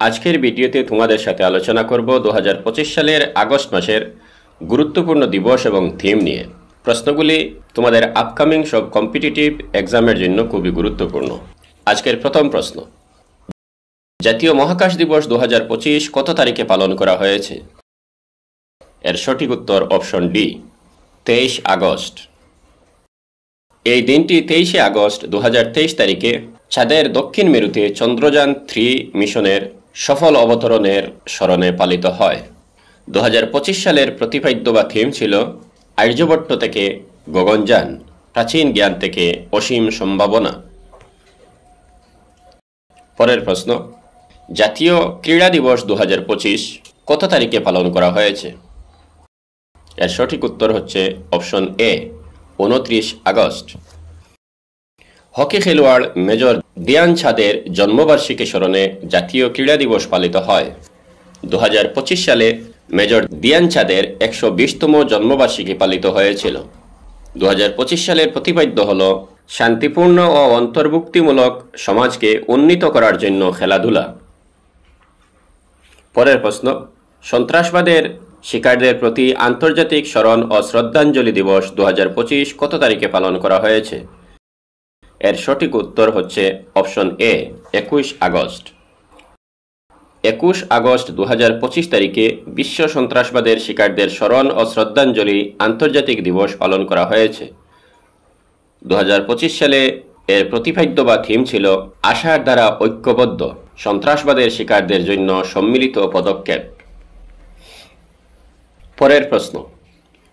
আজকের ভিডিওতে তোমাদের সাথে আলোচনা করব 2025 সালের আগস্ট মাসের গুরুত্বপূর্ণ দিবস এবং থিম নিয়ে। প্রশ্নগুলি তোমাদের আপকামিং সব কম্পিটিটিভ এক্সামের জন্য খুবই গুরুত্বপূর্ণ। আজকের প্রথম প্রশ্ন, জাতীয় মহাকাশ দিবস 2025 কত তারিখে পালন করা হয়েছে? এর সঠিক উত্তর অপশন ডি, 23 আগস্ট। এই দিনটি 23 আগস্ট 2023 তারিখে চাঁদের দক্ষিণ মেরুতে চন্দ্রযান 3 মিশনের সফল অবতরণের স্মরণে পালিত হয়। 2025 সালের প্রতিপাদ্য বা থিম ছিল আর্যভট্ট থেকে গগনযান, প্রাচীন জ্ঞান থেকে অসীম সম্ভাবনা। পরের প্রশ্ন, জাতীয় ক্রীড়া দিবস 2025 কত তারিখে পালন করা হয়েছে? এর সঠিক উত্তর হচ্ছে অপশন এ, 29 আগস্ট। হকি খেলোয়াড় মেজর ধ্যানচাঁদের জন্মবার্ষিকী স্মরণে জাতীয় ক্রীড়া দিবস পালিত হয়। 2025 সালে মেজর ধ্যানচাঁদের 120তম জন্মবার্ষিকী পালিত হয়েছিল। 2025 সালের প্রতিপাদ্য হল শান্তিপূর্ণ ও অন্তর্ভুক্তিমূলক সমাজকে উন্নীত করার জন্য খেলাধুলা। পরের প্রশ্ন, সন্ত্রাসবাদের শিকারদের প্রতি আন্তর্জাতিক স্মরণ ও শ্রদ্ধাঞ্জলি দিবস 2025 কত তারিখে পালন করা হয়েছে? এর সঠিক উত্তর হচ্ছে অপশন এ, 21 আগস্ট। 21 আগস্ট 2025 তারিখে বিশ্ব সন্ত্রাসবাদের শিকারদের স্মরণ ও শ্রদ্ধাঞ্জলি আন্তর্জাতিক দিবস পালন করা হয়েছে। 2025 সালে এর প্রতিপাদ্য বা থিম ছিল আশার দ্বারা ঐক্যবদ্ধ, সন্ত্রাসবাদের শিকারদের জন্য সম্মিলিত পদক্ষেপ। পরের প্রশ্ন,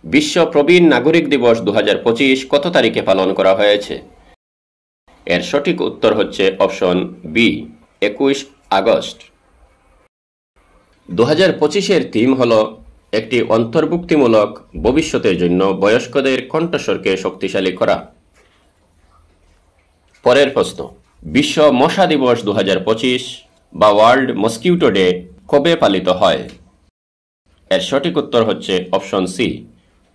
বিশ্ব প্রবীণ নাগরিক দিবস 2025 কত তারিখে পালন করা হয়েছে? এর সঠিক উত্তর হচ্ছে অপশন বি, 21 আগস্ট। 2025-এর থিম হল একটি অন্তর্ভুক্তিমূলক ভবিষ্যতের জন্য বয়স্কদের কণ্ঠস্বরকে শক্তিশালী করা। পরের প্রশ্ন, বিশ্ব মশা দিবস 2025 বা ওয়ার্ল্ড মসকিউটো ডে কবে পালিত হয়? এর সঠিক উত্তর হচ্ছে অপশন সি,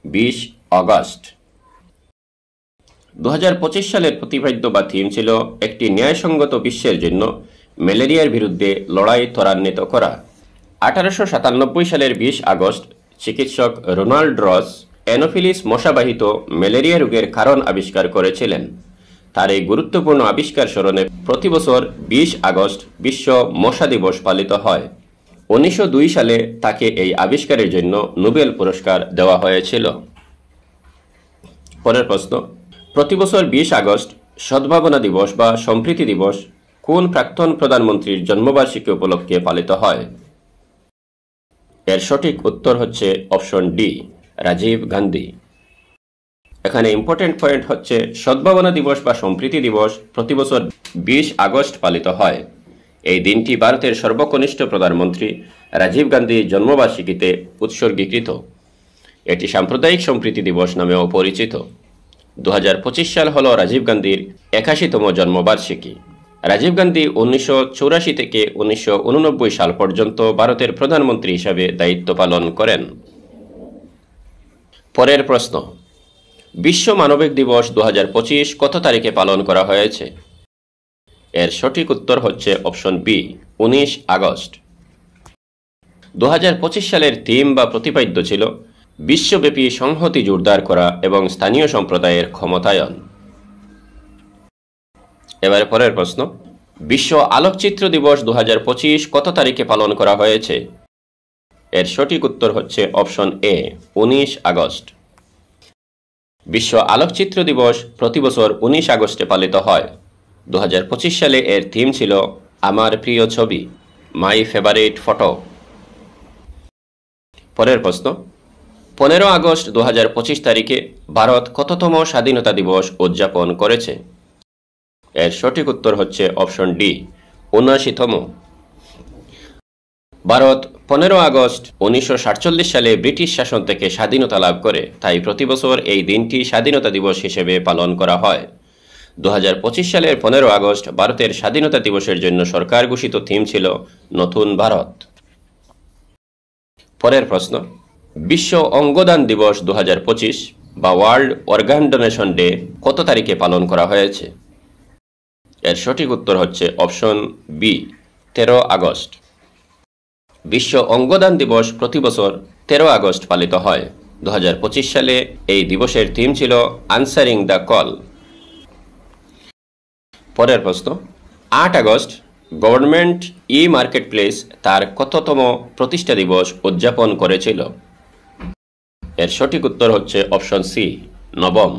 20 আগস্ট। 2025 সালের প্রতিপাদ্য বা থিম ছিল একটি ন্যায়সঙ্গত বিশ্বের জন্য ম্যালেরিয়ার বিরুদ্ধে লড়াই ত্বরান্বিত করা। 1897 সালের 20 আগস্ট চিকিৎসক রোনাল্ড রস অ্যানোফিলিস মশাবাহিত ম্যালেরিয়া রোগের কারণ আবিষ্কার করেছিলেন। তার এই গুরুত্বপূর্ণ আবিষ্কার স্মরণে প্রতি বছর 20 আগস্ট বিশ্ব মশা দিবস পালিত হয়। 1902 সালে তাকে এই আবিষ্কারের জন্য নোবেল পুরস্কার দেওয়া হয়েছিল। পরের প্রশ্ন, প্রতি বছর 20 আগস্ট সদ্ভাবনা দিবস বা সম্প্রীতি দিবস কোন প্রাক্তন প্রধানমন্ত্রীর জন্মবার্ষিকী উপলক্ষে পালিত হয়? এর সঠিক উত্তর হচ্ছে অপশন ডি, রাজীব গান্ধী। এখানে ইম্পর্টেন্ট পয়েন্ট হচ্ছে সদ্ভাবনা দিবস বা সম্প্রীতি দিবস প্রতি বছর 20 আগস্ট পালিত হয়। এই দিনটি ভারতের সর্বকনিষ্ঠ প্রধানমন্ত্রী রাজীব গান্ধীর জন্মবার্ষিকীতে উৎসর্গীকৃত। এটি সাম্প্রদায়িক সম্প্রীতি দিবস নামেও পরিচিত। 2025 সাল হল রাজীব গান্ধীর 81তম জন্মবার্ষিকী। রাজীব গান্ধী 1984 থেকে 1989 সাল পর্যন্ত ভারতের প্রধানমন্ত্রী হিসাবে দায়িত্ব পালন করেন। পরের প্রশ্ন, বিশ্ব মানবিক দিবস 2025 কত তারিখে পালন করা হয়েছে? এর সঠিক উত্তর হচ্ছে অপশন বি, 19 আগস্ট। 2025 সালের থিম বা প্রতিপাদ্য ছিল বিশ্বব্যাপী সংহতি জোরদার করা এবং স্থানীয় সম্প্রদায়ের ক্ষমতায়ন। এবারে পরের প্রশ্ন, বিশ্ব আলোকচিত্র দিবস 2025 কত তারিখে পালন করা হয়েছে? এর সঠিক উত্তর হচ্ছে অপশন এ, 19 আগস্ট। বিশ্ব আলোকচিত্র দিবস প্রতি বছর 19 আগস্টে পালিত হয়। 2025 সালে এর থিম ছিল আমার প্রিয় ছবি, মাই ফেভারিট ফটো। পরের প্রশ্ন, 15 আগস্ট 2025 তারিখে ভারত কততম স্বাধীনতা দিবস উদযাপন করেছে? এর সঠিক উত্তর হচ্ছে অপশন ডি, 79তম। ভারত 15 আগস্ট 1947 সালে ব্রিটিশ শাসন থেকে স্বাধীনতা লাভ করে, তাই প্রতি বছর এই দিনটি স্বাধীনতা দিবস হিসেবে পালন করা হয়। 2025 সালের 15 আগস্ট ভারতের স্বাধীনতা দিবসের জন্য সরকার ঘোষিত থিম ছিল নতুন ভারত। পরের প্রশ্ন, বিশ্ব অঙ্গদান দিবস 2025 বা ওয়ার্ল্ড অর্গান ডোনেশন ডে কত তারিখে পালন করা হয়েছে? এর সঠিক উত্তর হচ্ছে অপশন বি, 13 আগস্ট। বিশ্ব অঙ্গদান দিবস প্রতি বছর 13 আগস্ট পালিত হয়। 2025 সালে এই দিবসের থিম ছিল আনসারিং দ্য কল। পরের প্রশ্ন, 8 আগস্ট গভর্নমেন্ট মার্কেট প্লেস তার কততম প্রতিষ্ঠা দিবস উদযাপন করেছিল? এর সঠিক উত্তর হচ্ছে অপশন সি, নবম।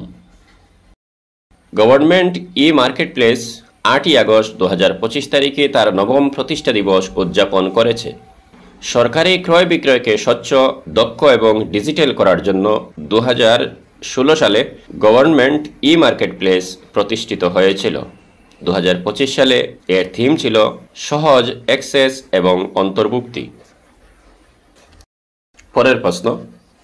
গভর্নমেন্ট মার্কেট প্লেস 8 আগস্ট 2025 তারিখে তার নবম প্রতিষ্ঠা দিবস উদযাপন করেছে। সরকারি ক্রয় বিক্রয়কে স্বচ্ছ, দক্ষ এবং ডিজিটাল করার জন্য 2016 সালে গভর্নমেন্ট মার্কেট প্লেস প্রতিষ্ঠিত হয়েছিল। 2025 সালে এর থিম ছিল সহজ, অ্যাক্সেস এবং অন্তর্ভুক্তি। পরের প্রশ্ন,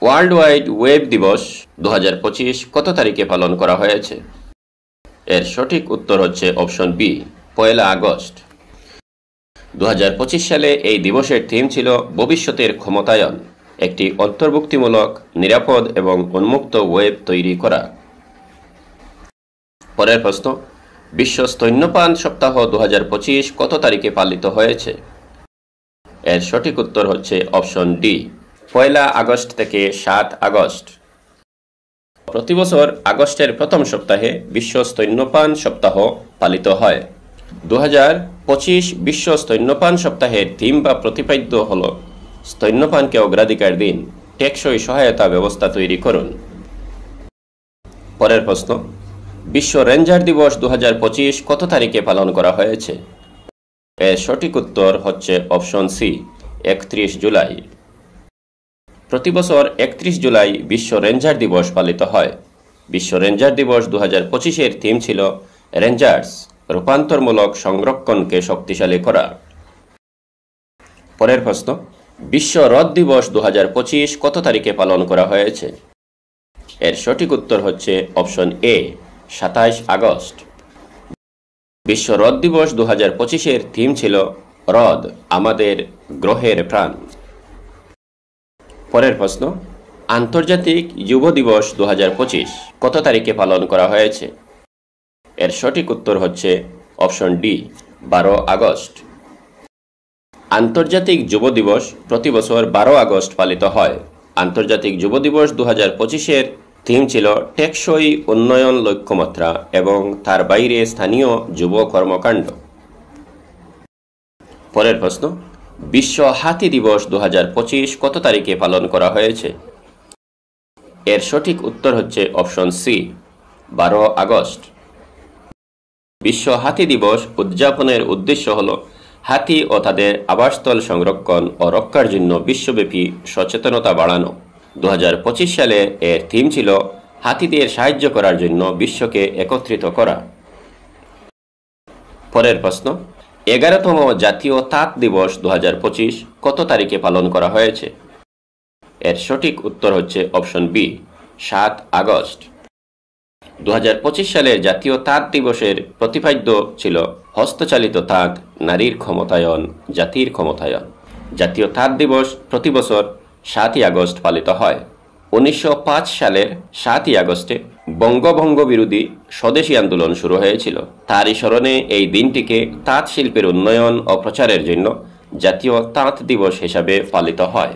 ওয়ার্ল্ড ওয়াইড ওয়েব দিবস 2025 কত তারিখে পালন করা হয়েছে? এর সঠিক উত্তর হচ্ছে অপশন বি, 1 আগস্ট। 2025 সালে এই দিবসের থিম ছিল ভবিষ্যতের ক্ষমতায়ন, একটি অন্তর্ভুক্তিমূলক, নিরাপদ এবং উন্মুক্ত ওয়েব তৈরি করা। পরের প্রশ্ন, বিশ্ব স্তন্যপান সপ্তাহ 2025 কত তারিখে পালিত হয়েছে? এর সঠিক উত্তর হচ্ছে অপশন ডি, 1 আগস্ট থেকে 7 আগস্ট। প্রতি বছর আগস্টের প্রথম সপ্তাহে বিশ্ব স্তন্যপান সপ্তাহ পালিত হয়। 2025 বিশ্ব স্তন্যপান সপ্তাহের থিম বা প্রতিপাদ্য হল স্তন্যপানকে অগ্রাধিকার দিন, টেকসই সহায়তা ব্যবস্থা তৈরি করুন। পরের প্রশ্ন, বিশ্ব রেঞ্জার দিবস 2025 কত তারিখে পালন করা হয়েছে? এর সঠিক উত্তর হচ্ছে অপশন সি, 31 জুলাই। প্রতি বছর 31 জুলাই বিশ্ব রেঞ্জার দিবস পালিত হয়। বিশ্ব রেঞ্জার দিবস 2025-এর থিম ছিল রেঞ্জার্স, রূপান্তরমূলক সংরক্ষণকে শক্তিশালী করা। পরের প্রশ্ন, বিশ্ব হ্রদ দিবস 2025 কত তারিখে পালন করা হয়েছে? এর সঠিক উত্তর হচ্ছে অপশন এ, 27 আগস্ট। বিশ্ব হ্রদ দিবস 2025-এর থিম ছিল হ্রদ, আমাদের গ্রহের প্রাণ। পরের প্রশ্ন, আন্তর্জাতিক যুব দিবস 2025 কত তারিখে পালন করা হয়েছে? এর সঠিক উত্তর হচ্ছে অপশন ডি, 12 আগস্ট। আন্তর্জাতিক যুব দিবস প্রতি বছর 12 আগস্ট পালিত হয়। আন্তর্জাতিক যুব দিবস 2025-এর থিম ছিল টেকসই উন্নয়ন লক্ষ্যমাত্রা এবং তার বাইরে স্থানীয় যুব কর্মকাণ্ড। পরের প্রশ্ন, বিশ্ব হাতি দিবস 2025 কত তারিখে পালন করা হয়েছে? এর সঠিক উত্তর হচ্ছে অপশন সি, 12 আগস্ট। বিশ্ব হাতি দিবস উদযাপনের উদ্দেশ্য হল হাতি ও তাদের আবাসস্থল সংরক্ষণ ও রক্ষার জন্য বিশ্বব্যাপী সচেতনতা বাড়ানো। 2025 সালে এর থিম ছিল হাতিদের সাহায্য করার জন্য বিশ্বকে একত্রিত করা। পরের প্রশ্ন, 11তম জাতীয় তাঁত দিবস 2025 কত তারিখে পালন করা হয়েছে? এর সঠিক উত্তর হচ্ছে অপশন বি, 7 আগস্ট। 2025 সালের জাতীয় তাঁত দিবসের প্রতিপাদ্য ছিল হস্তচালিত তাঁত, নারীর ক্ষমতায়ন, জাতির ক্ষমতায়ন। জাতীয় তাঁত দিবস প্রতি বছর 7 আগস্ট পালিত হয়। 1905 সালের 7 আগস্টে বঙ্গভঙ্গ বিরোধী স্বদেশী আন্দোলন শুরু হয়েছিল। তারই স্মরণে এই দিনটিকে তাঁত শিল্পের উন্নয়ন ও প্রচারের জন্য জাতীয় তাঁত দিবস হিসাবে পালিত হয়।